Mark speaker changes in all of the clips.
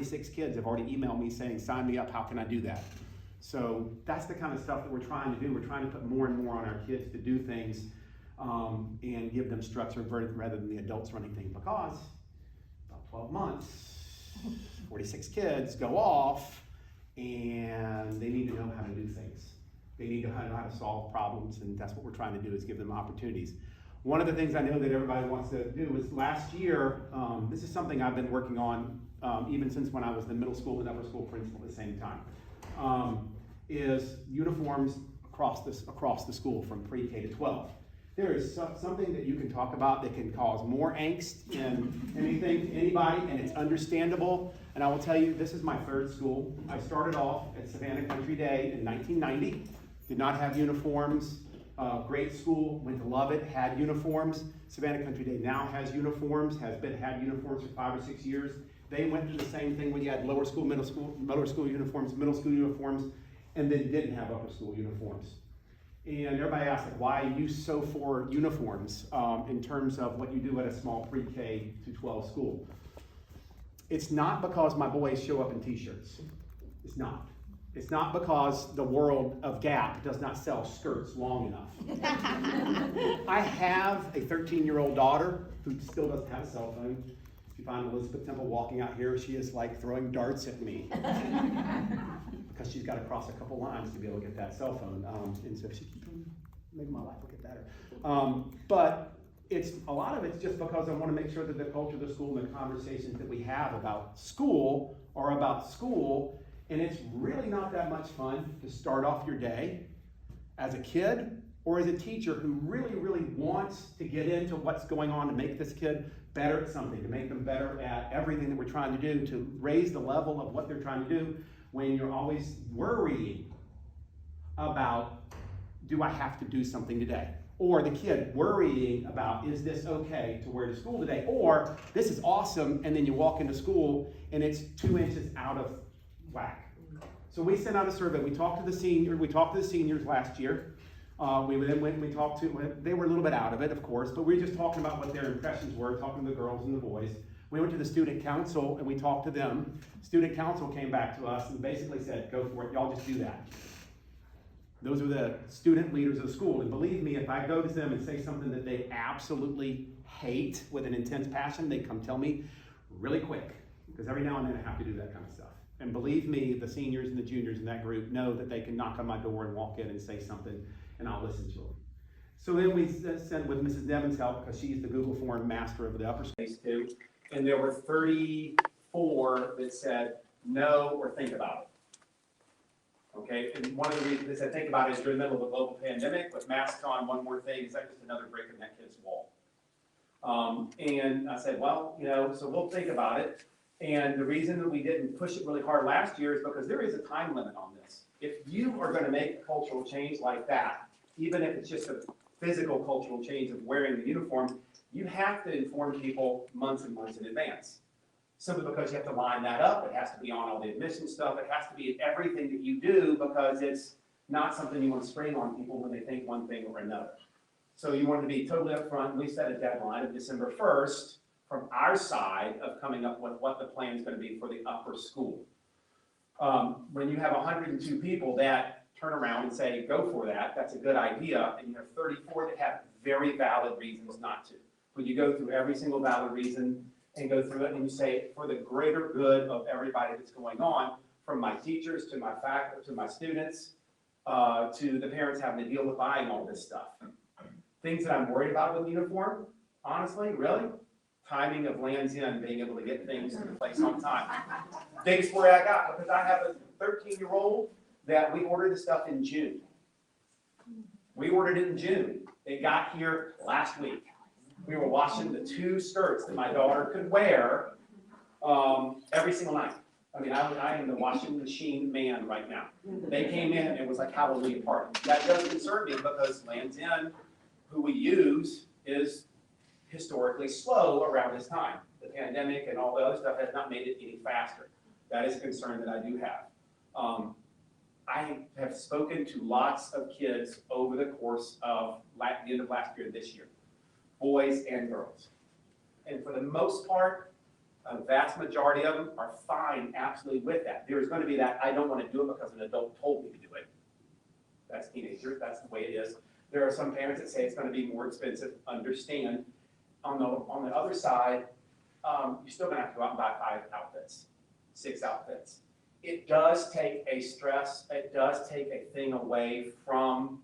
Speaker 1: 6 kids have already emailed me saying, sign me up, how can I do that? So that's the kind of stuff that we're trying to do. We're trying to put more and more on our kids to do things and give them structure rather than the adults running things, because about 12 months, 46 kids go off and they need to know how to do things. They need to know how to solve problems, and that's what we're trying to do, is give them opportunities. One of the things I know that everybody wants to do is last year, this is something I've been working on even since when I was the middle school and upper school principal at the same time, is uniforms across the school from pre-K to 12. There is something that you can talk about that can cause more angst in anybody, and it's understandable. And I will tell you, this is my 3rd school. I started off at Savannah Country Day in 1990, did not have uniforms. Great school, went to love it, had uniforms. Savannah Country Day now has uniforms, had uniforms for 5 or 6 years. They went through the same thing when you had lower school uniforms, middle school uniforms, and then didn't have upper school uniforms. And everybody asked, like, why are you so for uniforms in terms of what you do at a small pre-K to 12 school? It's not because my boys show up in t-shirts. It's not. It's not because the world of Gap does not sell skirts long enough. I have a 13-year-old daughter who still doesn't have a cell phone. If you find Elizabeth Temple walking out here, she is like throwing darts at me. Because she's got to cross a couple lines to be able to get that cell phone. And so she keeps making my life look at better. But a lot of it's just because I want to make sure that the culture of the school and the conversations that we have about school are about school. And it's really not that much fun to start off your day as a kid or as a teacher who really, really wants to get into what's going on to make this kid better at something, to make them better at everything that we're trying to do, to raise the level of what they're trying to do, when you're always worrying about, do I have to do something today? Or the kid worrying about, is this okay to wear to school today? Or, this is awesome, and then you walk into school and it's 2 inches out of whack. So we sent out a survey. We talked to the seniors last year. We then went and we talked to, they were a little bit out of it, of course, but we were just talking about what their impressions were, talking to the girls and the boys. We went to the student council and we talked to them. Student council came back to us and basically said, go for it, y'all just do that. Those are the student leaders of the school. And believe me, if I go to them and say something that they absolutely hate with an intense passion, they come tell me really quick. Because every now and then I have to do that kind of stuff. And believe me, the seniors and the juniors in that group know that they can knock on my door and walk in and say something, and I'll listen to them. So then we sent with Mrs. Devon's help, because she's the Google Form master of the upper space too. And there were 34 that said no or think about it. Okay, and one of the reasons they said think about it is during the middle of a global pandemic with masks on, one more thing, is that just another brick in that kid's wall? And I said, well, so we'll think about it. And the reason that we didn't push it really hard last year is because there is a time limit on this. If you are going to make a cultural change like that, even if it's just a physical cultural change of wearing the uniform, you have to inform people months and months in advance. Simply because you have to line that up, it has to be on all the admission stuff, it has to be in everything that you do, because it's not something you want to spring on people when they think one thing or another. So you want to be totally upfront. We set a deadline of December 1st from our side of coming up with what the plan is going to be for the upper school. When you have 102 people that turn around and say, go for that, that's a good idea, and you have 34 that have very valid reasons not to. When you go through every single valid reason and go through it and you say, for the greater good of everybody that's going on, from my teachers to my faculty, to my students, to the parents having to deal with buying all this stuff. Things that I'm worried about with uniform, honestly, really? Timing of Land's End, being able to get things in place on time. Biggest worry I got, because I have a 13-year-old that we ordered the stuff in June. We ordered it in June. It got here last week. We were washing the 2 skirts that my daughter could wear every single night. I mean, I am the washing machine man right now. They came in and it was like Halloween party. That does concern me, because Land's End, who we use, is historically slow around this time. The pandemic and all the other stuff has not made it any faster. That is a concern that I do have. I have spoken to lots of kids over the course of the end of last year, this year, boys and girls. And for the most part, A vast majority of them are fine absolutely with that. There's going to be that, I don't want to do it because an adult told me to do it. That's teenagers, that's the way it is. There are some parents that say it's going to be more expensive, understand. On the other side, you're still going to have to go out and buy 5 outfits, 6 outfits. It does take a stress, it does take a thing away from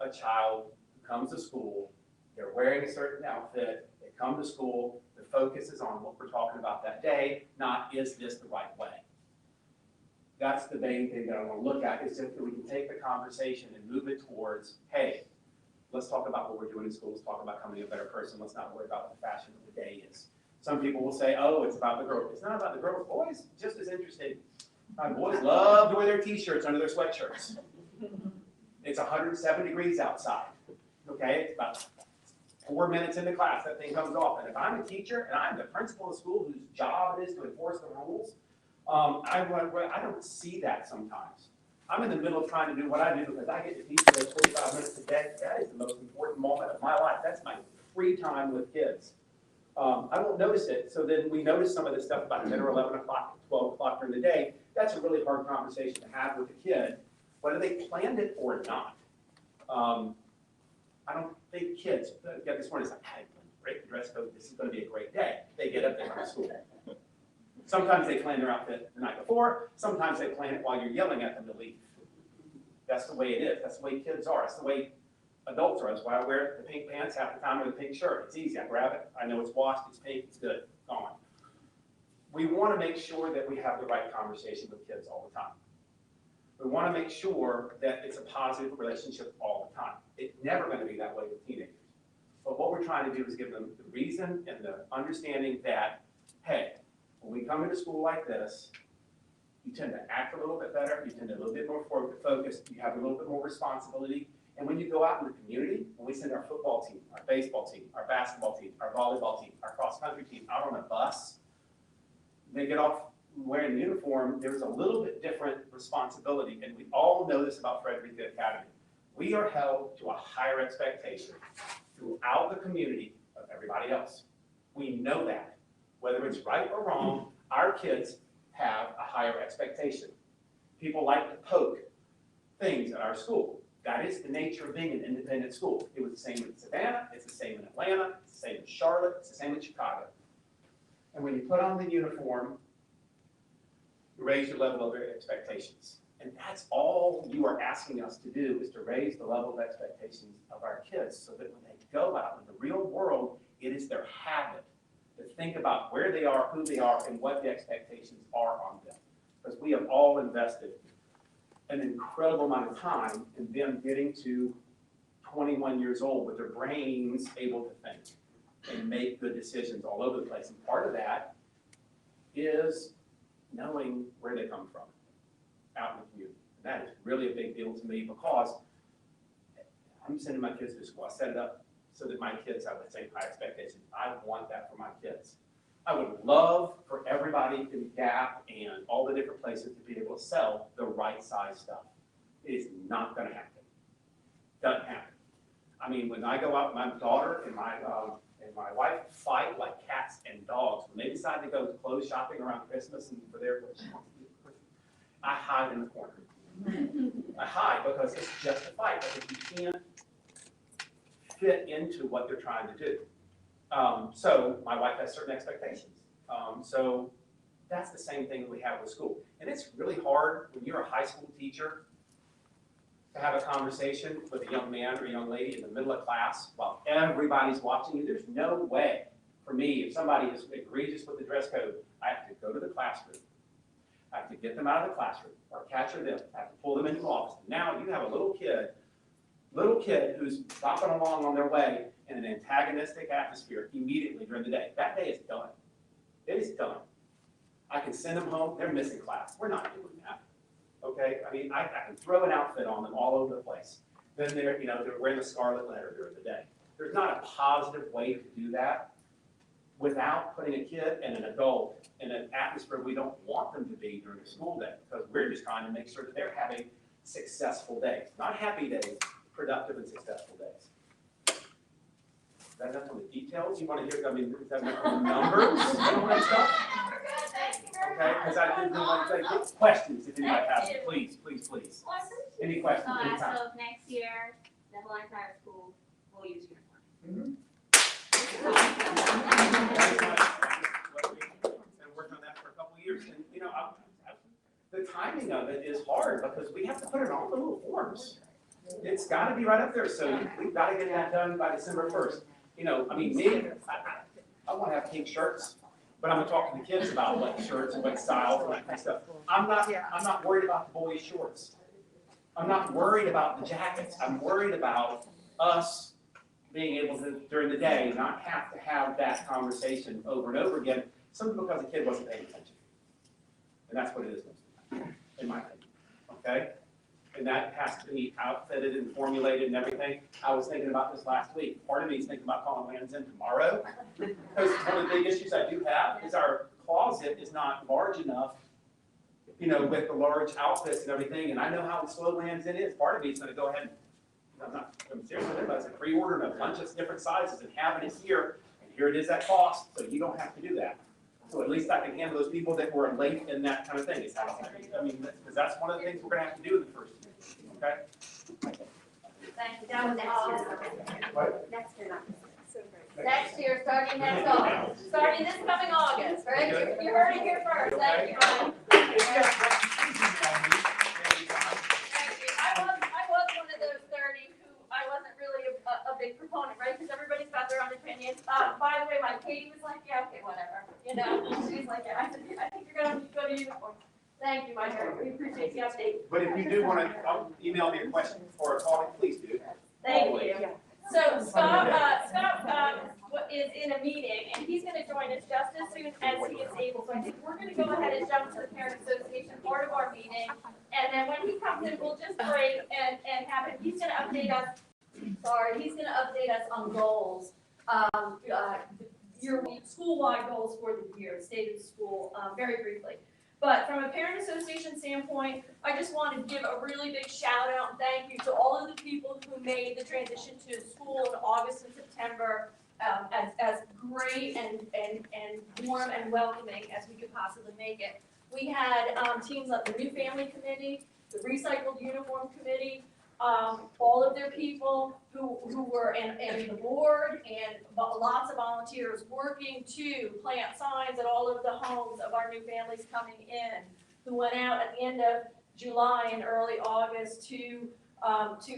Speaker 1: a child who comes to school, they're wearing a certain outfit, they come to school, the focus is on what we're talking about that day, not is this the right way. That's the main thing that I want to look at, is if we can take the conversation and move it towards, hey, let's talk about what we're doing in school, let's talk about becoming a better person, let's not worry about what the fashion of the day is. Some people will say, oh, it's about the girls. It's not about the girls. Boys, just as interesting. My boys love to wear their t-shirts under their sweatshirts. It's 107 degrees outside. Okay, it's about 4 minutes into class, that thing comes off. And if I'm a teacher and I'm the principal of school whose job it is to enforce the rules, I don't see that sometimes. I'm in the middle of trying to do what I do because I get to teach those 45 minutes a day. That is the most important moment of my life. That's my free time with kids. I won't notice it, so then we notice some of this stuff about 10 or 11 o'clock, 12 o'clock during the day. That's a really hard conversation to have with a kid, whether they planned it or not. I don't think kids get this morning, it's like, hey, break the dress code, this is going to be a great day. They get up, they go to school. Sometimes they plan their outfit the night before, sometimes they plan it while you're yelling at them to leave. That's the way it is, that's the way kids are, that's the way adults are. That's why I wear the pink pants half the time or the pink shirt. It's easy, I grab it, I know it's washed, it's pink, it's good, gone. We want to make sure that we have the right conversation with kids all the time. We want to make sure that it's a positive relationship all the time. It's never going to be that way with teenagers. But what we're trying to do is give them the reason and the understanding that, hey, when we come into school like this, you tend to act a little bit better, you tend to be a little bit more focused, you have a little bit more responsibility. And when you go out in the community, when we send our football team, our baseball team, our basketball team, our volleyball team, our cross-country team out on a bus, they get off wearing the uniform, there's a little bit different responsibility. And we all know this about Frederica Academy. We are held to a higher expectation throughout the community of everybody else. We know that. Whether it's right or wrong, our kids have a higher expectation. People like to poke things at our school. That is the nature of being an independent school. It was the same in Savannah, it's the same in Atlanta, it's the same in Charlotte, it's the same in Chicago. And when you put on the uniform, you raise your level of expectations. And that's all you are asking us to do, is to raise the level of expectations of our kids so that when they go out in the real world, it is their habit to think about where they are, who they are, and what the expectations are on them. Because we have all invested an incredible amount of time in them getting to 21 years old with their brains able to think and make good decisions all over the place. And part of that is knowing where they come from out in the community. And that is really a big deal to me because I'm sending my kids to school. I set it up so that my kids have the same high expectations. I want that for my kids. I would love for everybody in Gap and all the different places to be able to sell the right size stuff. It is not going to happen. Doesn't happen. I mean, when I go out, my daughter and my wife fight like cats and dogs. When they decide to go clothes shopping around Christmas and for their I hide in the corner. I hide because it's just a fight. Because you can't fit into what they're trying to do. So my wife has certain expectations. So that's the same thing that we have with school. And it's really hard when you're a high school teacher to have a conversation with a young man or a young lady in the middle of class while everybody's watching you. There's no way for me, if somebody is egregious with the dress code, I have to go to the classroom. I have to get them out of the classroom or capture them. I have to pull them into the office. Now you have a little kid who's bopping along on their way in an antagonistic atmosphere immediately during the day. That day is done. It is done. I can send them home. They're missing class. We're not doing that. Okay? I mean, I can throw an outfit on them all over the place. Then they're wearing the scarlet letter during the day. There's not a positive way to do that without putting a kid and an adult in an atmosphere we don't want them to be during the school day, because we're just trying to make sure that they're having successful days. Not happy days, productive and successful days. Is that enough on the details? You want to hear, I mean, is that enough on the numbers and all that stuff? Okay, because I didn't want to get questions if anybody has them. Please, please, please. Any questions? Anytime.
Speaker 2: So next year, the whole entire school will use uniform.
Speaker 1: Been working on that for a couple of years, and you know, the timing of it is hard because we have to put it on the little forms. It's got to be right up there, so we've got to get that done by December 1st. You know, I mean, me, I want to have pink shirts, but I'm gonna talk to the kids about what shirts and what styles and that kind of stuff. I'm not worried about the boys' shorts. I'm not worried about the jackets. I'm worried about us being able to, during the day, not have to have that conversation over and over again, simply because the kid wasn't paying attention. And that's what it is, in my opinion, okay? And that has to be outfitted and formulated and everything. I was thinking about this last week. Part of me is thinking about calling Land's in tomorrow, because one of the big issues I do have is our closet is not large enough, you know, with the large outfits and everything, and I know how slow Land's in is. Part of me is gonna go ahead and, I'm seriously, everybody's like pre-ordering a bunch of different sizes and having it here, and here it is at cost, so you don't have to do that. So at least I can handle those people that were late in that kind of thing. I mean, because that's one of the things we're gonna have to do in the first year, okay?
Speaker 2: Thank you. That was
Speaker 1: What?
Speaker 2: next year. Next year, starting next August. Starting this coming August, right? You heard it here first. Thank you, Ryan. Thank you. I was one of those 30 who I wasn't really a big proponent, right? Because everybody's got their own opinion. By the way, my Katie was like, yeah, okay, whatever. You know, she's like, yeah, I think you're going to go to uniform. Thank you, my dear. We appreciate the update.
Speaker 1: But if you do want to email me a question or a call, please do.
Speaker 2: Thank you. So Scott is in a meeting, and he's going to join us just as soon as he is able. So I think we're going to go ahead and jump to the Parent Association part of our meeting. And then when he comes in, we'll just break and have him. He's going to update us. He's going to update us on goals. Your school-wide goals for the year, state of the school, very briefly. But from a parent association standpoint, I just want to give a really big shout out and thank you to all of the people who made the transition to school in August and September as great and warm and welcoming as we could possibly make it. We had teams like the New Family Committee, the Recycled Uniform Committee, all of their people who were and the board and lots of volunteers working to plant signs at all of the homes of our new families coming in, who went out at the end of July and early August to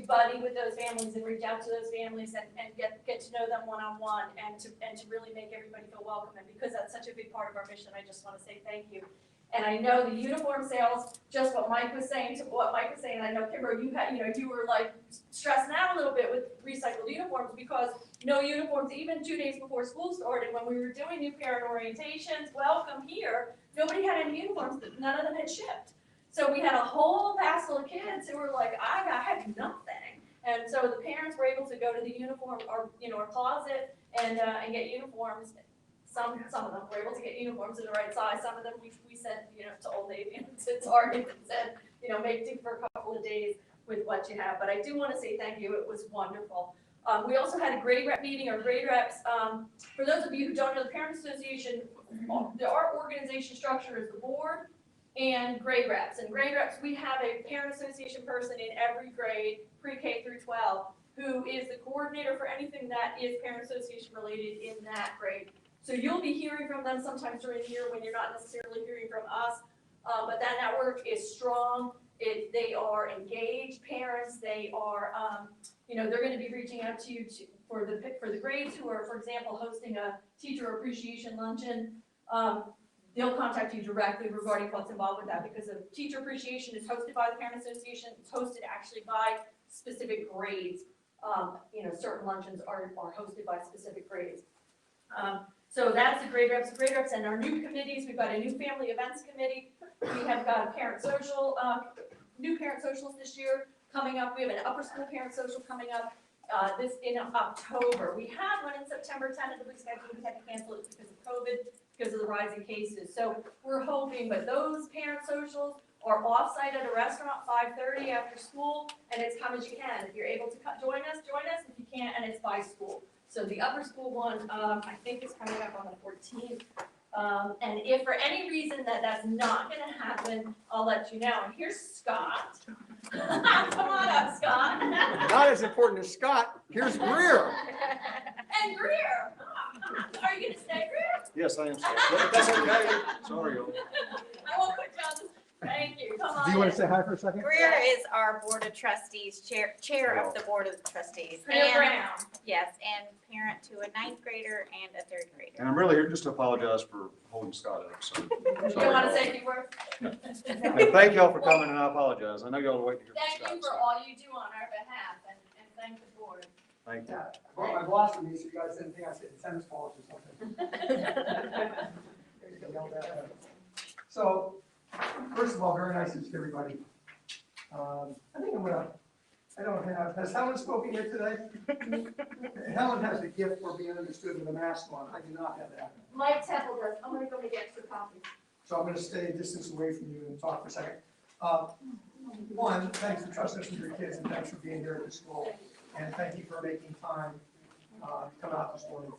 Speaker 2: buddy with those families and reach out to those families and get to know them one-on-one and to really make everybody feel welcome. And because that's such a big part of our mission, I just want to say thank you. And I know the uniform sales, just what Mike was saying, I know Kimber, you were like stressing out a little bit with recycled uniforms because no uniforms, even 2 days before school started, when we were doing new parent orientations, welcome here, nobody had any uniforms, none of them had shipped. So we had a whole passel of kids who were like, I had nothing. And so the parents were able to go to the uniform, or our closet and get uniforms. Some of them were able to get uniforms in the right size. Some of them we sent, to Old Navy and to Target and said, make do for a couple of days with what you have. But I do want to say thank you. It was wonderful. We also had a grade rep meeting. Our grade reps, for those of you who don't know, the Parent Association, our organization structure is the board and grade reps. And grade reps, we have a Parent Association person in every grade, pre-K through 12, who is the coordinator for anything that is Parent Association related in that grade. So you'll be hearing from them sometimes during the year when you're not necessarily hearing from us, but that network is strong. They are engaged parents. They are, they're going to be reaching out to you for the grades who are, for example, hosting a teacher appreciation luncheon. They'll contact you directly regarding what's involved with that, because the teacher appreciation is hosted by the Parent Association. It's hosted actually by specific grades. Certain luncheons are hosted by specific grades. So that's the grade reps. And our new committees, we've got a new family events committee. We have got a parent social, new parent socials this year coming up. We have an upper school parent social coming up this in October. We had one in September, tentatively scheduled. We had to cancel it because of COVID, because of the rising cases. So we're hoping, but those parent socials are off-site at a restaurant, 5:30 after school, and it's come as you can. If you're able to join us. If you can't, and it's by school. So the upper school one, I think is coming up on the 14th. And if for any reason that's not gonna happen, I'll let you know. And here's Scott. Come on up, Scott.
Speaker 3: Not as important as Scott, here's Greer.
Speaker 2: And Greer. Are you gonna stay, Greer?
Speaker 3: Yes, I am sorry. But that's okay. Sorry, y'all.
Speaker 2: I won't put you on the, thank you, come on
Speaker 3: Do you want
Speaker 2: in.
Speaker 3: to say hi for a second?
Speaker 4: Greer is our Board of Trustees, chair of the Board of Trustees.
Speaker 2: Greer
Speaker 4: And-
Speaker 2: Brown.
Speaker 4: Yes, and parent to a 9th grader and a 3rd grader.
Speaker 3: And I'm really here just to apologize for holding Scott up, so.
Speaker 2: You don't wanna say a few words?
Speaker 3: And thank y'all for coming, and I apologize. I know y'all are waiting to hear
Speaker 2: Thank
Speaker 3: from Scott.
Speaker 2: you for
Speaker 3: so
Speaker 2: all you do on our behalf and thank the board.
Speaker 3: Thank you.
Speaker 5: Yeah, I brought my boss with me, so you guys didn't think I said tennis balls or something. So, first of all, very nice to see everybody. I think I don't have, has Helen spoken here today? Helen has the gift for being understood with a mask on, I do not have that.
Speaker 2: Mike Temple does, I'm gonna go make extra copies.
Speaker 5: So I'm gonna stay a distance away from you and talk for a second. One, thanks for trusting us with your kids, and thanks for being here at the school. And thank you for making time to come out this morning.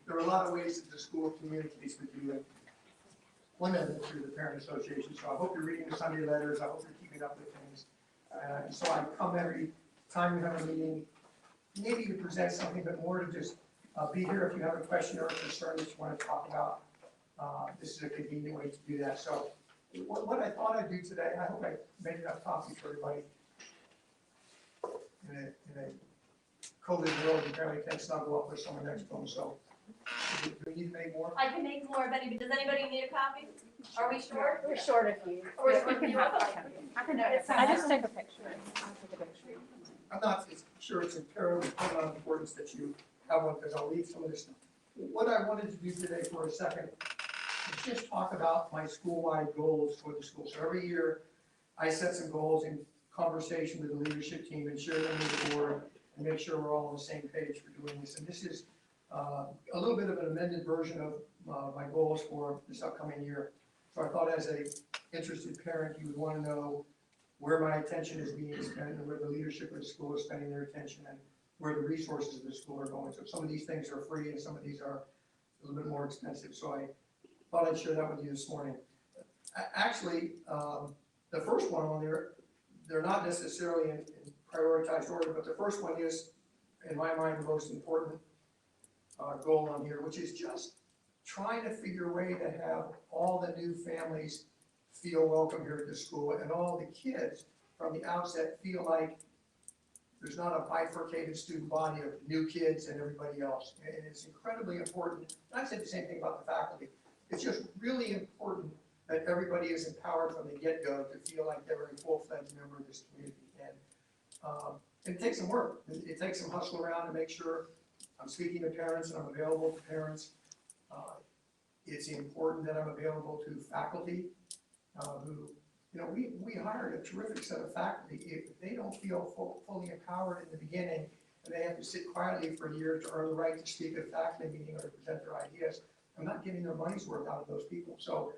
Speaker 5: There are a lot of ways that the school communicates with you. And one of them is through the parent association. So I hope you're reading the Sunday letters. I hope you're keeping up with things. And so I come every time we have a meeting, maybe to present something, but more to just be here if you have a question or a concern that you want to talk about. This is a convenient way to do that. So what I thought I'd do today, I hope I made enough coffee for everybody. In a COVID world, you apparently can't snuggle up with someone next to them, so do we need to make more?
Speaker 2: I can make more, but does anybody need a copy? Are we short?
Speaker 4: We're short of you.
Speaker 2: Or is it you?
Speaker 4: I just took a picture.
Speaker 5: I'm not sure it's imperative of importance that you have one, because I'll leave some of this. What I wanted to do today for a second is just talk about my school-wide goals for the school. So every year, I set some goals in conversation with the leadership team and share them with the board and make sure we're all on the same page for doing this. And this is a little bit of an amended version of my goals for this upcoming year. So I thought as a interested parent, you would want to know where my attention is being spent and where the leadership of the school is spending their attention and where the resources of the school are going. So some of these things are free and some of these are a little bit more expensive. So I thought I'd share that with you this morning. Actually, the first one on there, they're not necessarily in prioritized order, but the first one is, in my mind, the most important goal on here, which is just trying to figure a way to have all the new families feel welcome here at the school and all the kids from the outset feel like there's not a bifurcated student body of new kids and everybody else. And it's incredibly important. And I said the same thing about the faculty. It's just really important that everybody is empowered from the get-go to feel like they're a full-fledged member of this community. And it takes some work. It takes some hustle around to make sure I'm speaking to parents and I'm available to parents. It's important that I'm available to faculty who, we hired a terrific set of faculty. If they don't feel fully empowered in the beginning and they have to sit quietly for a year to earn the right to speak at a faculty meeting or to present their ideas, I'm not getting their money's worth out of those people. So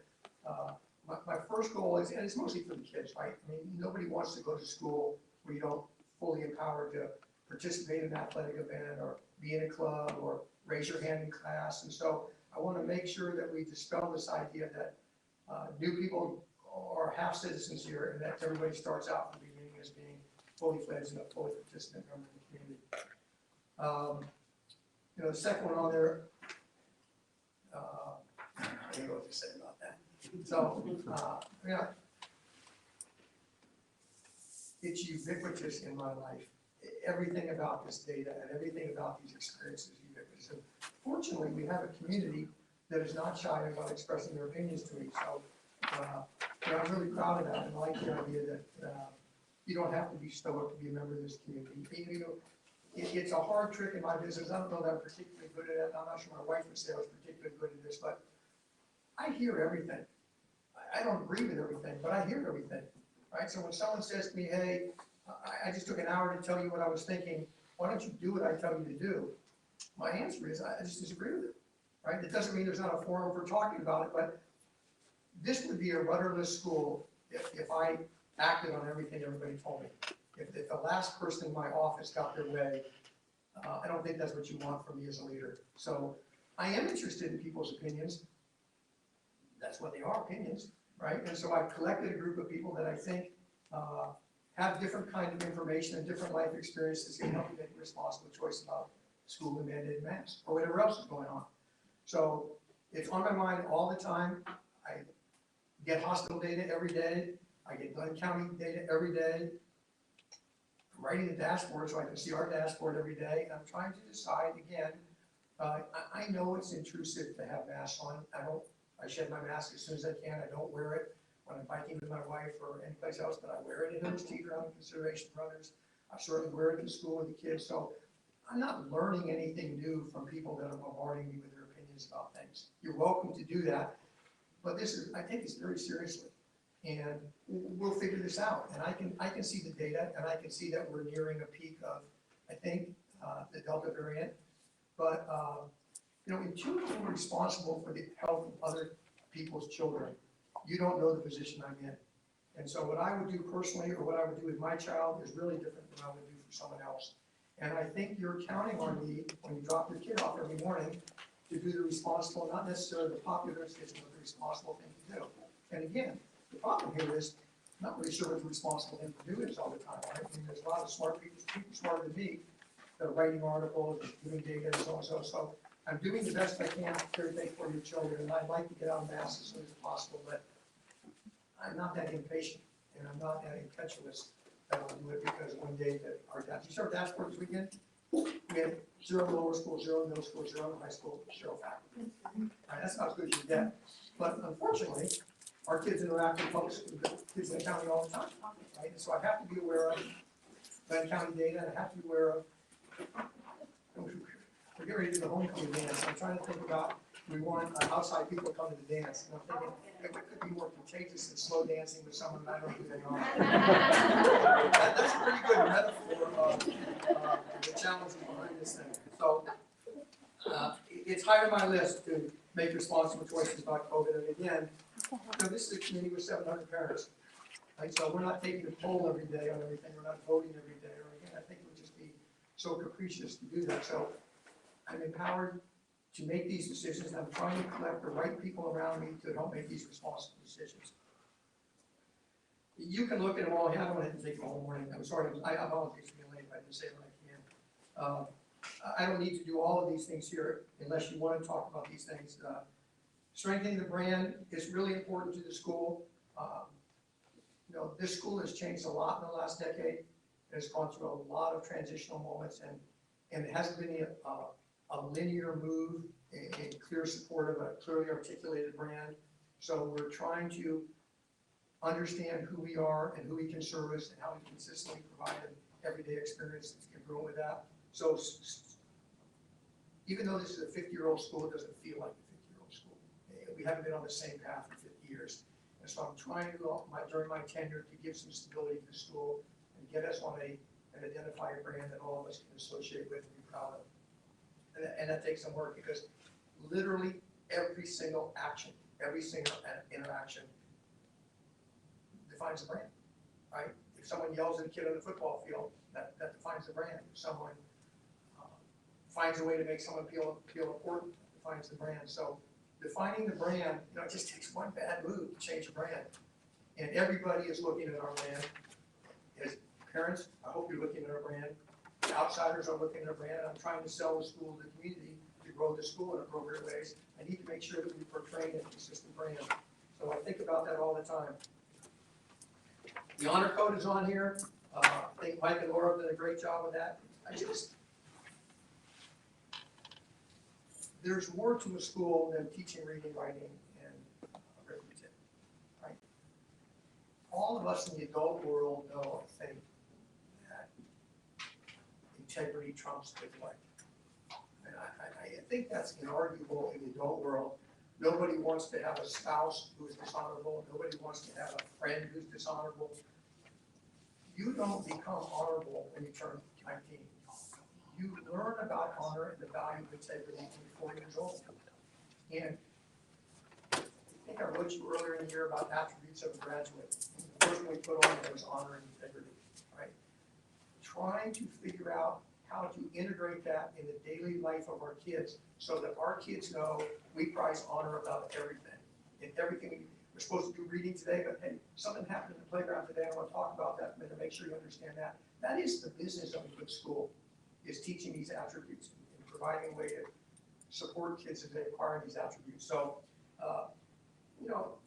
Speaker 5: my first goal is, and it's mostly for the kids, right? I mean, nobody wants to go to school where you don't fully empowered to participate in an athletic event or be in a club or raise your hand in class. And so I want to make sure that we dispel this idea that new people are half citizens here and that everybody starts out from the beginning as being fully fledged and a fully participant member of the community. The second one on there, I don't know what to say about that. So, it's ubiquitous in my life. Everything about this data and everything about these experiences is ubiquitous. And fortunately, we have a community that is not shy about expressing their opinions to me. So, I'm really proud of that and I like the idea that you don't have to be stoic to be a member of this community. It's a hard trick in my business. I don't know that I'm particularly good at it. I'm not sure my wife would say I was particularly good at this, but I hear everything. I don't agree with everything, but I hear everything, right? So when someone says to me, hey, I just took an hour to tell you what I was thinking, why don't you do what I tell you to do? My answer is I just disagree with it, right? It doesn't mean there's not a forum for talking about it, but this would be a rudderless school if I acted on everything everybody told me. If the last person in my office got their way, I don't think that's what you want from me as a leader. So I am interested in people's opinions. That's what they are, opinions, right? And so I've collected a group of people that I think have different kind of information and different life experiences that can help you make a responsible choice about school and mandated masks or whatever else is going on. So it's on my mind all the time. I get hospital data every day. I get Glenn County data every day. I'm writing the dashboard so I can see our dashboard every day. And I'm trying to decide again. I know it's intrusive to have masks on. I shed my mask as soon as I can. I don't wear it when I'm biking with my wife or anyplace else, but I wear it in those teeter out of consideration for others. I certainly wear it in school with the kids. So I'm not learning anything new from people that are bombarding me with their opinions about things. You're welcome to do that, but I take this very seriously, and we'll figure this out. And I can see the data, and I can see that we're nearing a peak of, I think, the Delta variant. But until you're responsible for the health of other people's children, you don't know the position I'm in. And so what I would do personally, or what I would do with my child, is really different than what I would do for someone else. And I think you're counting on me when you drop your kid off every morning to do the responsible, not necessarily the popular decision, but the responsible thing to do. And again, the problem here is, I'm not really sure what the responsible thing to do is all the time, right? I mean, there's a lot of smart people smarter than me, that are writing articles, and giving data, and so on and so. So I'm doing the best I can to care for your children, and I'd like to get out of masks as soon as possible, but I'm not that impatient, and I'm not that impetuous that I'll do it because one day that you saw our dashboard this weekend? We had 0 lower school, 0 middle school, 0 high school, 0 faculty. All right, that's not as good as you get. But unfortunately, our kids interact with public school, kids in the county all the time, right? And so I have to be aware of Glenn County data, and I have to be aware of, we're getting ready to do the homecoming dance. I'm trying to think about, we want outside people to come to the dance. And I'm thinking, it could be more contagious than slow dancing with someone that I don't know who they are. That's a pretty good metaphor of the challenges behind this thing. So it's high on my list to make responsible choices about COVID. And again, this is a community with 700 parents. Right? So we're not taking a poll every day on everything. We're not voting every day. Or again, I think it would just be so capricious to do that. So I'm empowered to make these decisions, and I'm trying to collect the right people around me to help make these responsible decisions. You can look at them all. I don't want to take the whole morning. I'm sorry. I apologize for being late. I didn't say what I can. I don't need to do all of these things here unless you want to talk about these things. Strengthening the brand is really important to the school. This school has changed a lot in the last decade. It has gone through a lot of transitional moments, and it hasn't been a linear move in clear support of a clearly articulated brand. So we're trying to understand who we are and who we can service and how we consistently provide an everyday experience that can grow with that. So even though this is a 50-year-old school, it doesn't feel like a 50-year-old school. We haven't been on the same path for 50 years. And so I'm trying to, during my tenure, to give some stability to the school and get us on an identified brand that all of us can associate with and be proud of. And that takes some work because literally every single action, every single interaction defines the brand, right? If someone yells at a kid on the football field, that defines the brand. If someone finds a way to make someone feel important, that defines the brand. So defining the brand, it just takes one bad move to change a brand. And everybody is looking at our brand. As parents, I hope you're looking at our brand. Outsiders are looking at our brand. I'm trying to sell the school to the community to grow the school in appropriate ways. I need to make sure that we portray a consistent brand. So I think about that all the time. The honor code is on here. I think Mike and Laura did a great job with that. There's more to a school than teaching reading, writing, and arithmetic, right? All of us in the adult world know, I think, that integrity trumps good life. And I think that's inarguable in the adult world. Nobody wants to have a spouse who is dishonorable. Nobody wants to have a friend who's dishonorable. You don't become honorable when you turn 19. You learn about honor and the value of integrity when you're 4 years old. And I think I wrote you earlier in the year about attributes of a graduate. The first one we put on there was honor and integrity, right? Trying to figure out how to integrate that in the daily life of our kids so that our kids know we prize honor about everything. In everything, we're supposed to do reading today, but hey, something happened in the playground today, I want to talk about that, to make sure you understand that. That is the business of a good school, is teaching these attributes and providing a way to support kids as they acquire these attributes. So, you know,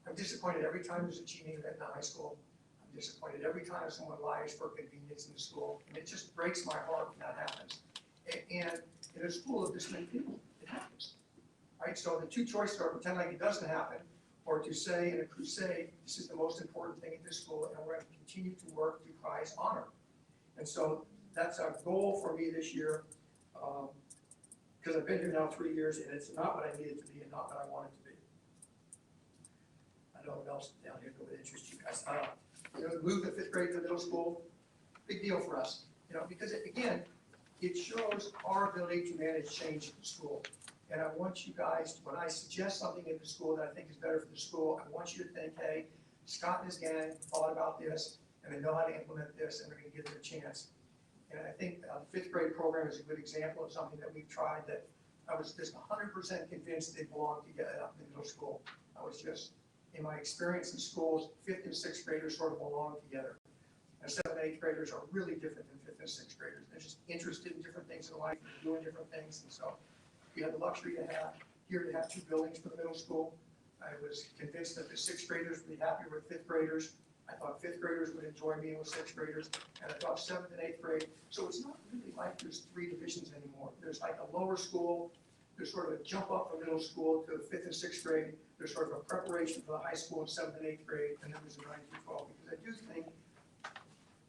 Speaker 5: I'm disappointed every time there's a cheating event in a high school. I'm disappointed every time someone lies for convenience in the school, and it just breaks my heart when that happens. And in a school of this many people, it happens, right? So the two choices are pretend like it doesn't happen, or to say in a crusade, this is the most important thing at this school, and we're going to continue to work to prize honor. And so that's a goal for me this year, because I've been here now 3 years, and it's not what I need it to be and not what I want it to be. I don't know what else down here that would interest you guys. You know, move the 5th grade to middle school, big deal for us. You know, because again, it shows our ability to manage change in the school. And I want you guys, when I suggest something in the school that I think is better for the school, I want you to think, hey, Scott and his gang thought about this, and they know how to implement this, and they're going to give it a chance. And I think the 5th grade program is a good example of something that we've tried that I was just 100% convinced they belong together up in middle school. I was just, in my experience in schools, 5th and 6th graders sort of belong together. And 7th and 8th graders are really different than 5th and 6th graders. They're just interested in different things in life, and doing different things. And so we had the luxury to have 2 buildings for the middle school. I was convinced that the 6th graders would be happier with 5th graders. I thought 5th graders would enjoy being with 6th graders, and I thought 7th and 8th grade. So it's not really like there's 3 divisions anymore. There's like a lower school, there's sort of a jump up from middle school to 5th and 6th grade. There's sort of a preparation for the high school in 7th and 8th grade, and then there's a 9 through 12. Because I do think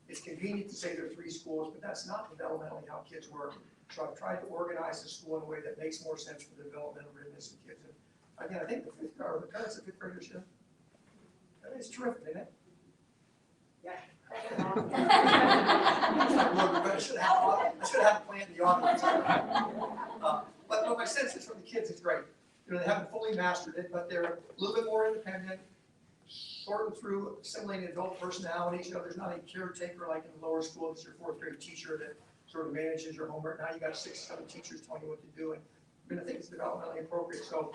Speaker 5: it's convenient to say there are 3 schools, but that's not developmentally how kids work. So I've tried to organize the school in a way that makes more sense for the developmental readiness of kids. And again, I think the parents of 5th graders should. It's terrific, isn't it? I should have had a plan in the audience. But my sense is from the kids, it's great. You know, they haven't fully mastered it, but they're a little bit more independent, sorting through, assimilating adult personalities. You know, there's not a caretaker like in the lower school. It's your 4th grade teacher that sort of manages your homework. Now you got 6, 7 teachers telling you what to do. And I mean, I think it's developmentally appropriate. So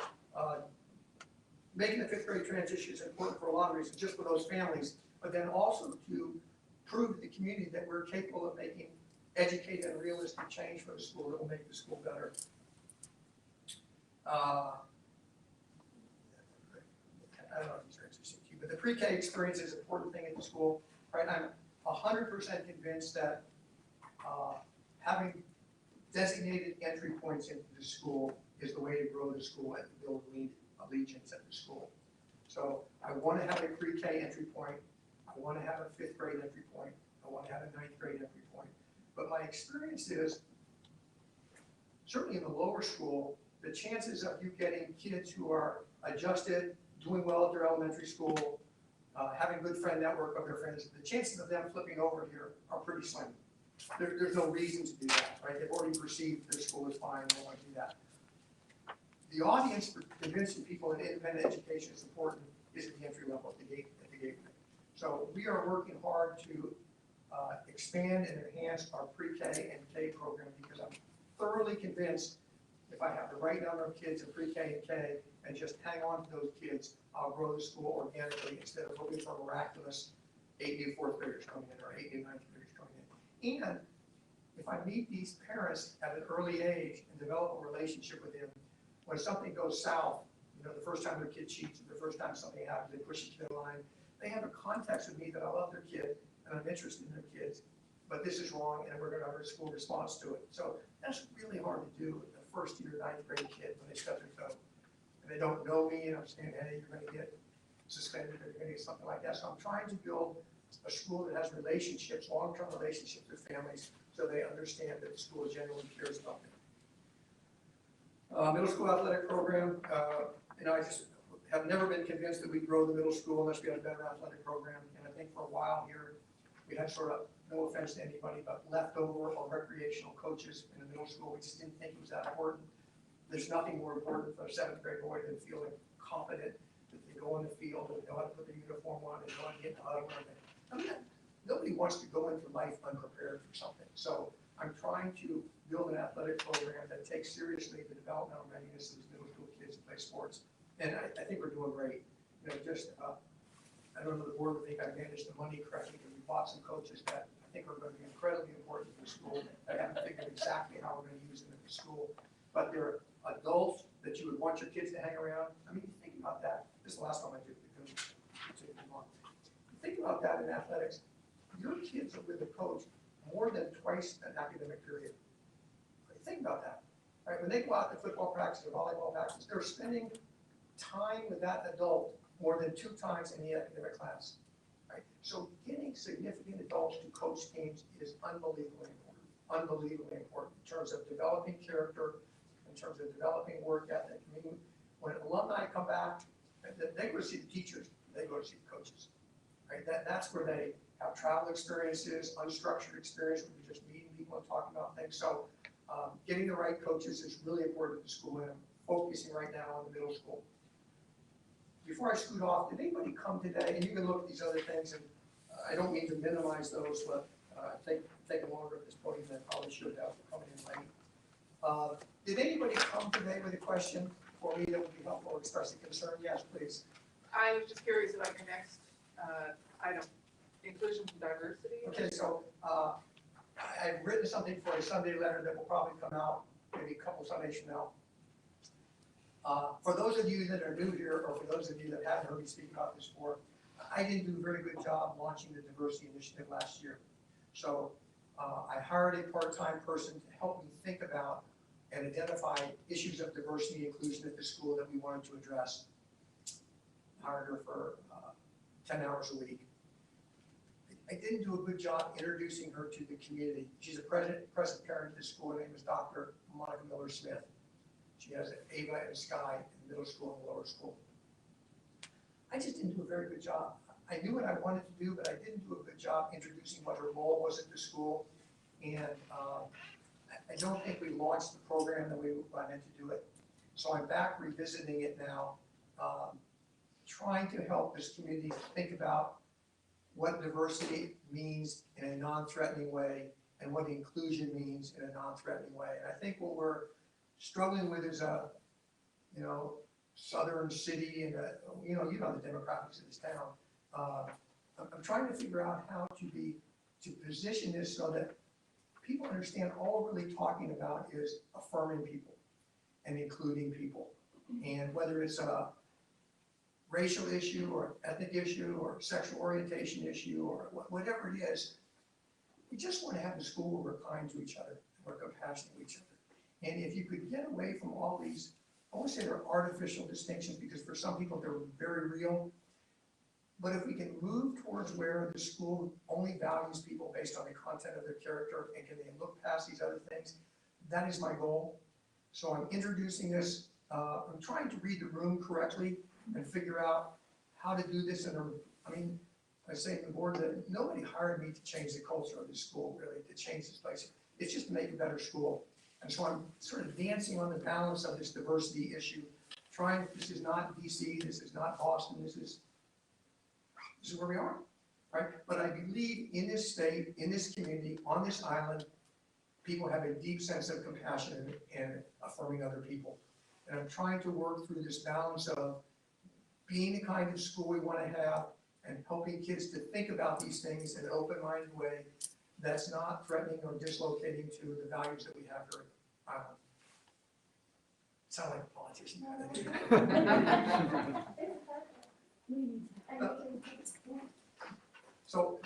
Speaker 5: making the 5th grade transition is important for a lot of reasons, just for those families, but then also to prove to the community that we're capable of making educated and realistic change for the school that will make the school better. I don't know if these are interesting to you, but the pre-K experience is an important thing at the school, right? I'm 100% convinced that having designated entry points into the school is the way to grow the school and to build allegiance at the school. So I want to have a pre-K entry point. I want to have a 5th grade entry point. I want to have a 9th grade entry point. But my experience is, certainly in the lower school, the chances of you getting kids who are adjusted, doing well at their elementary school, having a good friend network of their friends, the chances of them flipping over here are pretty slim. There's no reason to do that, right? They've already perceived their school is fine, they don't want to do that. The audience for convincing people that independent education is important is at the entry level, at the gateway. So we are working hard to expand and enhance our pre-K and K program, because I'm thoroughly convinced if I have the right number of kids in pre-K and K and just hang on to those kids, I'll grow the school organically instead of hoping for miraculous 8 new 4th graders coming in or 8 new 9th graders coming in. And if I meet these parents at an early age and develop a relationship with them, when something goes south, you know, the first time their kid cheats, or the first time something happens, they push it to their line, they have a context with me that I love their kid and I'm interested in their kids, but this is wrong and we're going to have a school response to it. So that's really hard to do with the first year 9th grade kid when they stub their toe. And they don't know me and I'm saying, hey, you're going to get suspended or you're going to get something like that. So I'm trying to build a school that has relationships, long-term relationships with families, so they understand that the school genuinely cares about them. Middle school athletic program, you know, I just have never been convinced that we grow the middle school unless we had a better athletic program. And I think for a while here, we had sort of, no offense to anybody, but leftover or recreational coaches in the middle school. We just didn't think it was that important. There's nothing more important for a 7th grade boy than feeling confident that they go on the field and they know how to put their uniform on and know how to get in the huddle. I mean, nobody wants to go into life unprepared for something. So I'm trying to build an athletic program that takes seriously the developmental readiness of these middle school kids to play sports. And I think we're doing great. You know, just, I don't know, the board would think I managed the money correctly, but we bought some coaches that I think are going to be incredibly important to the school. I haven't figured exactly how we're going to use them at the school, but they're adults that you would want your kids to hang around. I mean, think about that. This is the last time I did it. Think about that in athletics. Your kids are with a coach more than twice an academic period. Think about that. Right? When they go out to football practice or volleyball practice, they're spending time with that adult more than 2 times in the academic class. Right? So getting significant adults to coach teams is unbelievably important. Unbelievably important in terms of developing character, in terms of developing work ethic. I mean, when alumni come back, they go to see the teachers, they go to see the coaches. Right? That's where they have travel experiences, unstructured experience, where you're just meeting people and talking about things. So getting the right coaches is really important to the school, and I'm focusing right now on the middle school. Before I scoot off, did anybody come today, and you can look at these other things, and I don't mean to minimize those, but I think taking longer at this podium than I probably should have coming in late. Did anybody come today with a question for me that would be helpful or express a concern? Yes, please.
Speaker 6: I was just curious about your next item, inclusion and diversity.
Speaker 5: Okay, so I've written something for a Sunday letter that will probably come out maybe a couple Sundays from now. For those of you that are new here, or for those of you that haven't heard me speak about this before, I didn't do a very good job launching the diversity initiative last year. So I hired a part-time person to help me think about and identify issues of diversity and inclusion at the school that we wanted to address. Hired her for 10 hours a week. I didn't do a good job introducing her to the community. She's a present parent at the school. Her name is Dr. Monica Miller-Smith. She has Ava and Sky in middle school and lower school. I just didn't do a very good job. I knew what I wanted to do, but I didn't do a good job introducing what her role was at the school. And I don't think we launched the program the way I meant to do it. So I'm back revisiting it now, trying to help this community think about what diversity means in a non-threatening way and what inclusion means in a non-threatening way. And I think what we're struggling with is a, southern city and you know the demographics of this town. I'm trying to figure out how to position this so that people understand all we're really talking about is affirming people and including people. And whether it's a racial issue or ethnic issue or sexual orientation issue or whatever it is, we just want to have a school where we're kind to each other, we're compassionate to each other. And if you could get away from all these, I won't say they're artificial distinctions because for some people they're very real, but if we can move towards where the school only values people based on the content of their character and can they look past these other things, that is my goal. So I'm introducing this, I'm trying to read the room correctly and figure out how to do this I say to the board that nobody hired me to change the culture of this school, really, to change this place. It's just to make a better school. And so I'm sort of dancing on the balance of this diversity issue, this is not DC, this is not Boston, this is where we are, right? But I believe in this state, in this community, on this island, people have a deep sense of compassion and affirming other people. And I'm trying to work through this balance of being the kind of school we want to have and helping kids to think about these things in an open-minded way that's not threatening or dislocating to the values that we have here at Island. Sound like a politician. So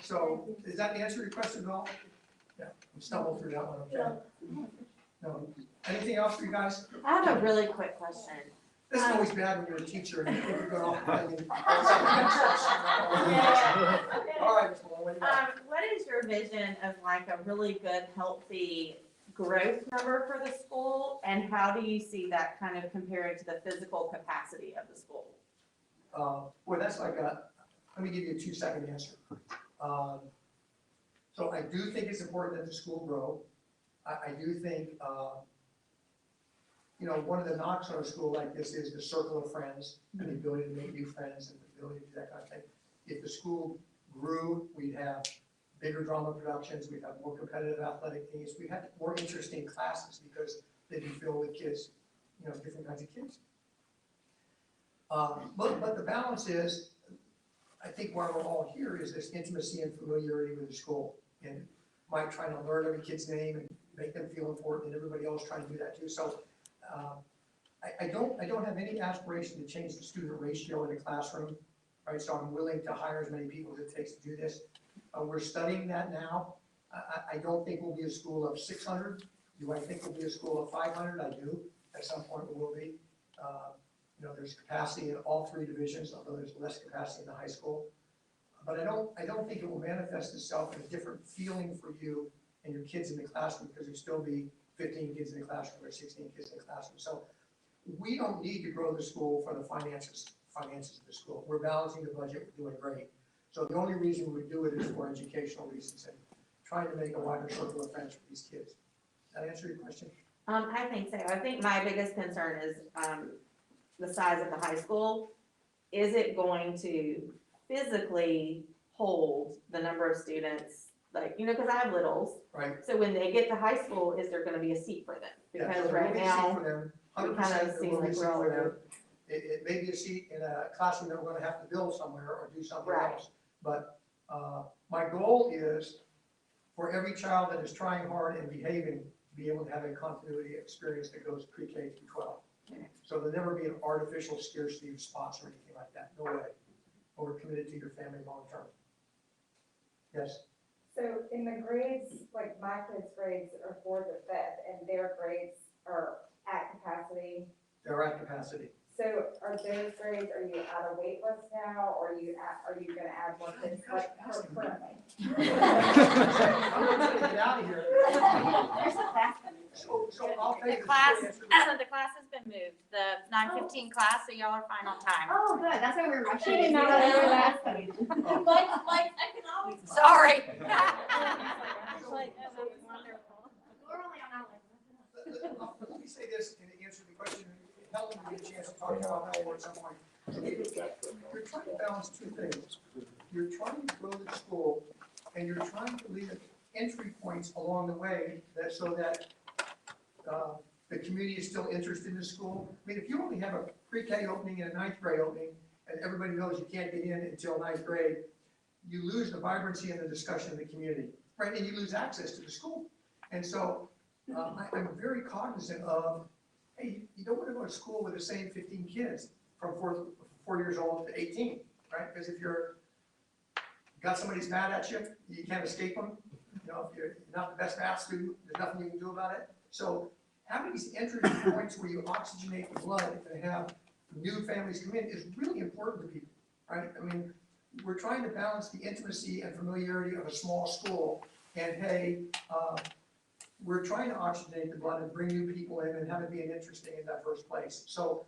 Speaker 5: does that answer your question at all? Yeah, I'm stumbling through that one, okay? No. Anything else for you guys?
Speaker 4: I have a really quick question.
Speaker 5: This is always bad when you're a teacher and you're going off. All right, Ms. Malone, what do you got?
Speaker 4: What is your vision of like a really good, healthy growth number for the school? And how do you see that kind of compared to the physical capacity of the school?
Speaker 5: Boy, that's like let me give you a 2-second answer. So I do think it's important that the school grow. I do think, one of the knocks on a school like this is the circle of friends and the ability to make new friends and the ability to do that kind of thing. If the school grew, we'd have bigger drama productions, we've had more competitive athletic teams, we've had more interesting classes because they've been filled with kids, you know, different kinds of kids. But the balance is, I think why we're all here is this intimacy and familiarity with the school. And Mike trying to learn every kid's name and make them feel important, and everybody else trying to do that too. So I don't have any aspiration to change the student ratio in the classroom, right? So I'm willing to hire as many people as it takes to do this. We're studying that now. I don't think we'll be a school of 600. Do I think we'll be a school of 500? I do. At some point we will be. You know, there's capacity in all three divisions, although there's less capacity in the high school. But I don't think it will manifest itself in a different feeling for you and your kids in the classroom, because there'll still be 15 kids in the classroom or 16 kids in the classroom. So we don't need to grow the school for the finances of the school. We're balancing the budget, we're doing great. So the only reason we do it is for educational reasons and trying to make a wider circle of friends for these kids. Does that answer your question?
Speaker 4: I think so. I think my biggest concern is, the size of the high school. Is it going to physically hold the number of students, like, you know, because I have littles.
Speaker 5: Right.
Speaker 4: So when they get to high school, is there gonna be a seat for them?
Speaker 5: Yeah,
Speaker 4: Because
Speaker 5: so there will
Speaker 4: right
Speaker 5: be a seat
Speaker 4: now,
Speaker 5: for them.
Speaker 4: we
Speaker 5: 100%
Speaker 4: kind
Speaker 5: there
Speaker 4: of seem
Speaker 5: will be a
Speaker 4: like
Speaker 5: seat
Speaker 4: we're all
Speaker 5: for them.
Speaker 4: over.
Speaker 5: It may be a seat in a classroom that we're gonna have to build somewhere or do something
Speaker 4: Right.
Speaker 5: else. But my goal is for every child that is trying hard and behaving, to be able to have a continuity experience that goes pre-K through 12.
Speaker 4: Okay.
Speaker 5: So there'll never be an artificial scarcity of spots or anything like that, no way. But we're committed to your family long term. Yes?
Speaker 7: So in the grades, like my kids' grades are 4th or 5th, and their grades are at capacity.
Speaker 5: They're at capacity.
Speaker 7: So are those grades, are you at a wait list now, or are you gonna add more kids like currently?
Speaker 5: I'm gonna get out of here. So I'll tell you
Speaker 8: The class,
Speaker 5: answer.
Speaker 8: the class has been moved, the 9:15 class, so y'all are fine on time.
Speaker 7: Oh, good, that's why we were rushing.
Speaker 8: I didn't know
Speaker 7: that
Speaker 8: that.
Speaker 7: we were asking.
Speaker 2: Like economics.
Speaker 8: Sorry.
Speaker 5: Let me say this in answer to the question. Helen, you get a chance to talk about that at some point. You're trying to balance two things. You're trying to grow the school, and you're trying to leave entry points along the way so that the community is still interested in the school. I mean, if you only have a pre-K opening and a 9th grade opening, and everybody knows you can't get in until 9th grade, you lose the vibrancy and the discussion in the community, right? And you lose access to the school. And so I'm very cognizant of, hey, you don't want to go to school with the same 15 kids from 4 years old to 18, right? Because if you're got somebody's mad at you, you can't escape them. You know, if you're not the best math student, there's nothing you can do about it. So having these entry points where you oxygenate the blood and have new families come in is really important to people, right? I mean, we're trying to balance the intimacy and familiarity of a small school, and hey, we're trying to oxygenate the blood and bring new people in and have it be an interesting and diverse place. So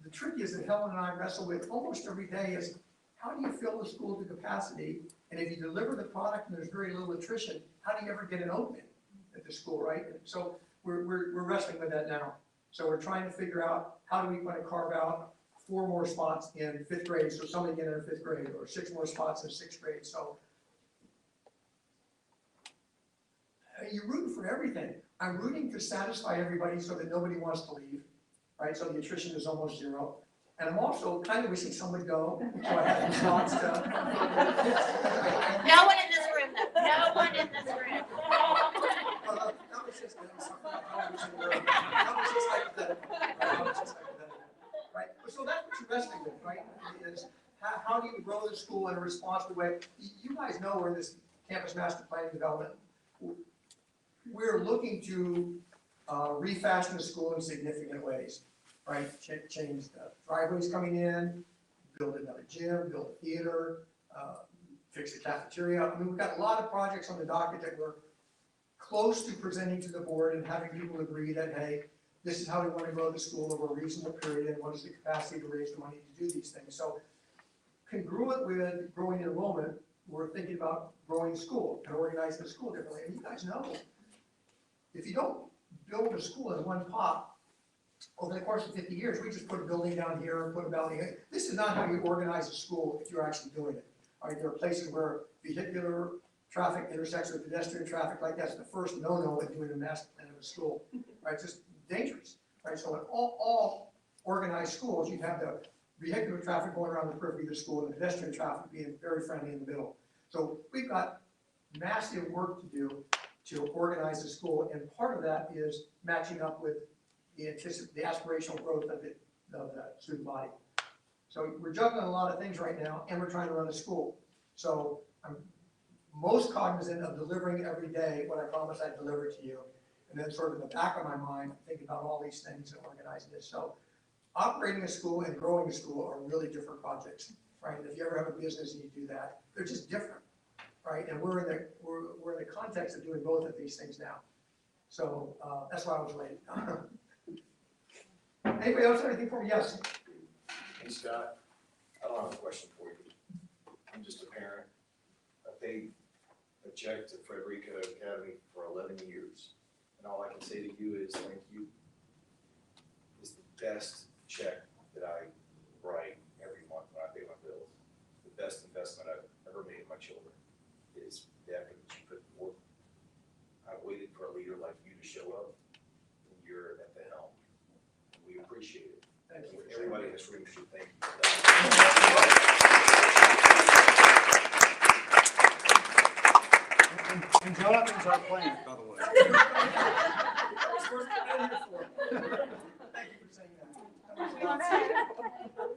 Speaker 5: the trick is that Helen and I wrestle with almost every day is, how do you fill the school to capacity? And if you deliver the product and there's very little attrition, how do you ever get an opening at the school, right? And so we're wrestling with that now. So we're trying to figure out, how do we want to carve out 4 more spots in 5th grade, so somebody get in 5th grade, or 6 more spots in 6th grade. So you're rooting for everything. I'm rooting to satisfy everybody so that nobody wants to leave, right? So the attrition is almost 0. And I'm also kind of wishing someone would go, so I have the spots to.
Speaker 8: No one in this room, though, no one in this room.
Speaker 5: That was just hypothetical. Right? So that's what you're wrestling with, right? Is how do you grow the school in a responsible way? You guys know we're in this campus master planning development. We're looking to refashion the school in significant ways, right? Change the driveways coming in, build another gym, build a theater, fix the cafeteria. I mean, we've got a lot of projects on the docket that we're close to presenting to the board and having people agree that, hey, this is how we want to grow the school over a reasonable period, and what is the capacity to raise the money to do these things. So congruent with growing enrollment, we're thinking about growing the school and organizing the school differently. And you guys know, if you don't build a school in one pop, over the course of 50 years, we just put a building down here, put a building here. This is not how you organize a school if you're actually doing it. All right, there are places where vehicular traffic intersects with pedestrian traffic, like that's the first no-no in doing a master plan of a school, right? It's just dangerous, right? So in all organized schools, you have the vehicular traffic going around the periphery of the school and the pedestrian traffic being very friendly in the middle. So we've got massive work to do to organize the school, and part of that is matching up with the aspirational growth of the student body. So we're juggling a lot of things right now, and we're trying to run a school. So I'm most cognizant of delivering every day what I promised I'd deliver to you. And then sort of in the back of my mind, thinking about all these things and organizing this. So operating a school and growing a school are really different projects, right? If you ever have a business and you do that, they're just different, right? And we're in the context of doing both of these things now. So that's why I was late. Anybody else have anything for me? Yes.
Speaker 9: Hey Scott, I don't have a question for you. I'm just a parent. I paid a check to Frederica Academy for 11 years. And all I can say to you is thank you. It's the best check that I write every month when I pay my bills. The best investment I've ever made in my children is the effort that you put forth. I waited for a leader like you to show up, and you're at the helm. We appreciate it.
Speaker 5: Thank you.
Speaker 9: Everybody in this room should thank you for that.
Speaker 3: And Jonathan's our plan, by the way.
Speaker 5: That's what we're here for. Thank you for saying that. That means a lot.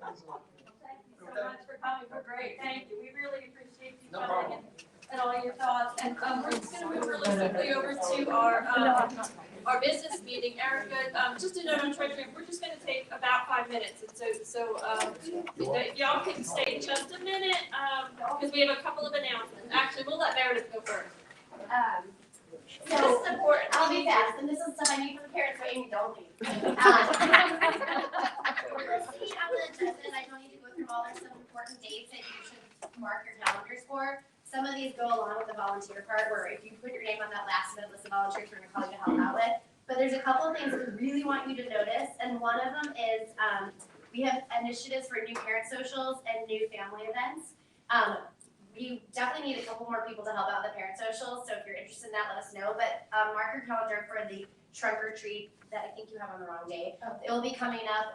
Speaker 5: Means a lot.
Speaker 2: Thank you so much for coming, we're great, thank you, we really appreciate you
Speaker 5: No
Speaker 2: coming
Speaker 5: problem.
Speaker 2: and all your thoughts, and we're just gonna move really quickly over to our business meeting. Erica, just a note on treasury, we're just gonna take about 5 minutes, and so y'all can stay just a minute, because we have a couple of announcements, actually, we'll let Meredith go first.
Speaker 10: So,
Speaker 2: This is important.
Speaker 10: I'll be fast, and this is stuff I need from the parents, so Amy, don't leave. You'll see on the agenda, and I don't need to go through all, there's some important dates that you should mark your calendars for. Some of these go along with the volunteer part, where if you put your name on that last minute list of volunteers, we're gonna call you to help out with. But there's a couple of things that we really want you to notice, and one of them is, we have initiatives for new parent socials and new family events. We definitely need a couple more people to help out the parent socials, so if you're interested in that, let us know. But mark your calendar for the trunk or treat that I think you have on the wrong day. It will be coming up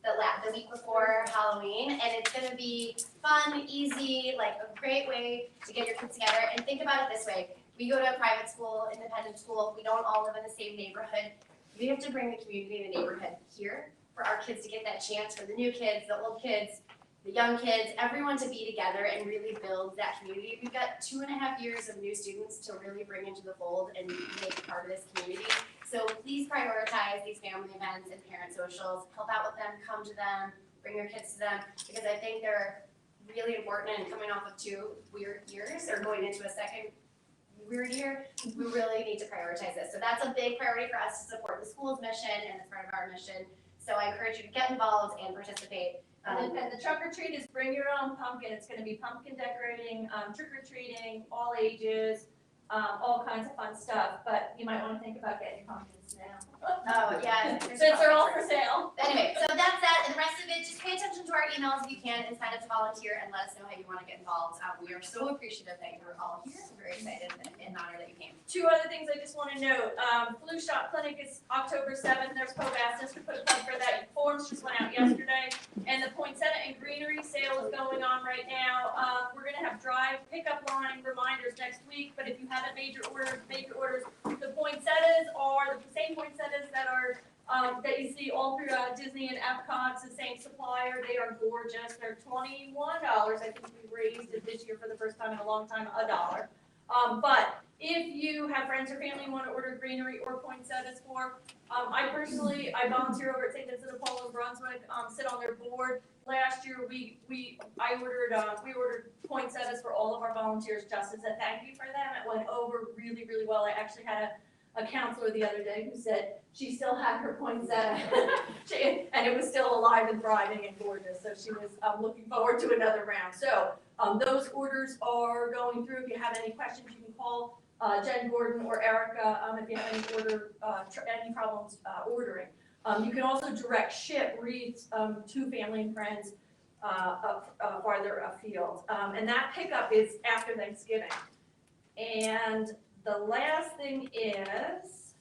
Speaker 10: the week before Halloween, and it's gonna be fun, easy, like a great way to get your kids together. And think about it this way: we go to a private school, independent school, we don't all live in the same neighborhood. We have to bring the community and the neighborhood here for our kids to get that chance, for the new kids, the old kids, the young kids, everyone to be together and really build that community. We've got 2.5 years of new students to really bring into the fold and make a part of this community. So please prioritize these family events and parent socials. Help out with them, come to them, bring your kids to them, because I think they're really important. And coming off of 2 weird years or going into a second weird year, we really need to prioritize this. So that's a big priority for us to support the school's mission, and it's part of our mission. So I encourage you to get involved and participate.
Speaker 2: And the trunk or treat is bring your own pumpkin. It's gonna be pumpkin decorating, trick or treating, all ages, all kinds of fun stuff. But you might wanna think about getting your pumpkins now.
Speaker 10: Oh, yeah.
Speaker 2: Since they're all for sale.
Speaker 10: Anyway, so that's that, and the rest of it, just pay attention to our emails if you can, and sign up to volunteer, and let us know how you wanna get involved. We are so appreciative that you're all here, we're very excited and honored that you came.
Speaker 2: 2 other things I just wanna note, flu shot clinic is October 7th, there's Pope asked us to put a plug for that, forms just went out yesterday, and the poinsettia and greenery sale is going on right now. We're gonna have drive pickup line reminders next week, but if you haven't made your orders, make your orders. The poinsettias are the same poinsettias that are, that you see all through Disney and Epcot. It's the same supplier, they are gorgeous, they're $21, I think we raised it this year for the first time in a long time, $1. But if you have friends or family you want to order greenery or poinsettias for, I volunteer over at St. Vincent de Paul in Brunswick, sit on their board. Last year, we ordered poinsettias for all of our volunteers just as a thank you for them. It went over really, really well. I actually had a counselor the other day who said she still had her poinsettia, and it was still alive and thriving and gorgeous. So she was looking forward to another round. So those orders are going through. If you have any questions, you can call Jen Gordon or Erica if you have any problems ordering. You can also direct ship wreaths to family and friends farther afield. And that pickup is after Thanksgiving. And the last thing is,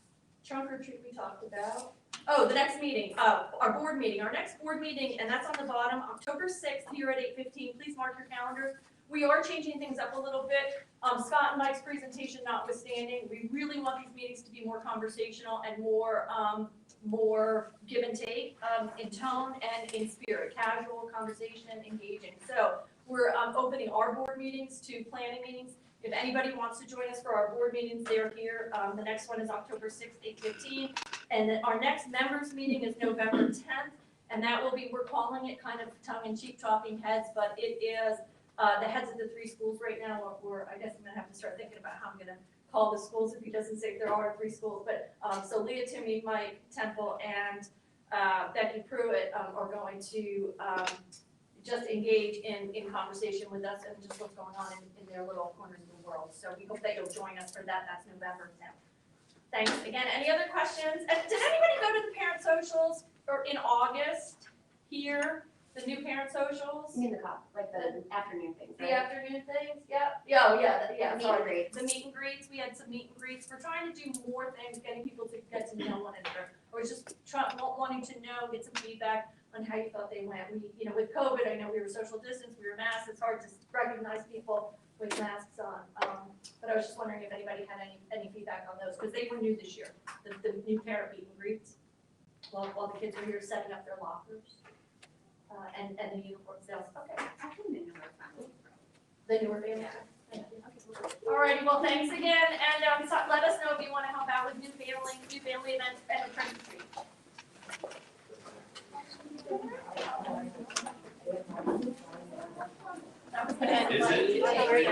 Speaker 2: trunk or treat we talked about. Oh, the next meeting, our board meeting, our next board meeting, and that's on the bottom, October 6th here at 8:15. Please mark your calendars. We are changing things up a little bit. Scott and Mike's presentation notwithstanding, we really want these meetings to be more conversational and more give and take in tone and in spirit, casual conversation, engaging. So we're opening our board meetings to planning meetings. If anybody wants to join us for our board meetings, they're here. The next one is October 6th, 8:15. And then our next members meeting is November 10th. And that will be, we're calling it kind of tongue-in-cheek talking heads, but it is the heads of the 3 schools right now. I guess I'm gonna have to start thinking about how I'm gonna call the schools if he doesn't say there are 3 schools. But so Leah, Timmy, Mike, Temple, and Becky Pruitt are going to just engage in conversation with us and just what's going on in their little corners of the world. So we hope that you'll join us for that. That's November 10th. Thanks again. Any other questions? And did anybody go to the parent socials or in August here? The new parent socials?
Speaker 10: You mean the cop, like the afternoon things,
Speaker 2: The
Speaker 10: right?
Speaker 2: afternoon things? Yep. Yeah, oh, yeah, yeah.
Speaker 10: Meet and
Speaker 2: Sorry.
Speaker 10: greets.
Speaker 2: The meet and greets. We had some meet and greets. We're trying to do more things, getting people to get to know one another. Or just wanting to know, get some feedback on how you thought they went. With COVID, I know we were social distance, we were masked. It's hard to recognize people with masks on. But I was just wondering if anybody had any feedback on those, because they were new this year, the new parent meet and greets, while the kids were here setting up their lockers, and the uniform sales. Okay.
Speaker 10: I couldn't even know where
Speaker 2: The newer family. Thank you. Alrighty, well, thanks again, and so let us know if you want to help out with new family events and the trunk or treat. That was good.
Speaker 9: Is it?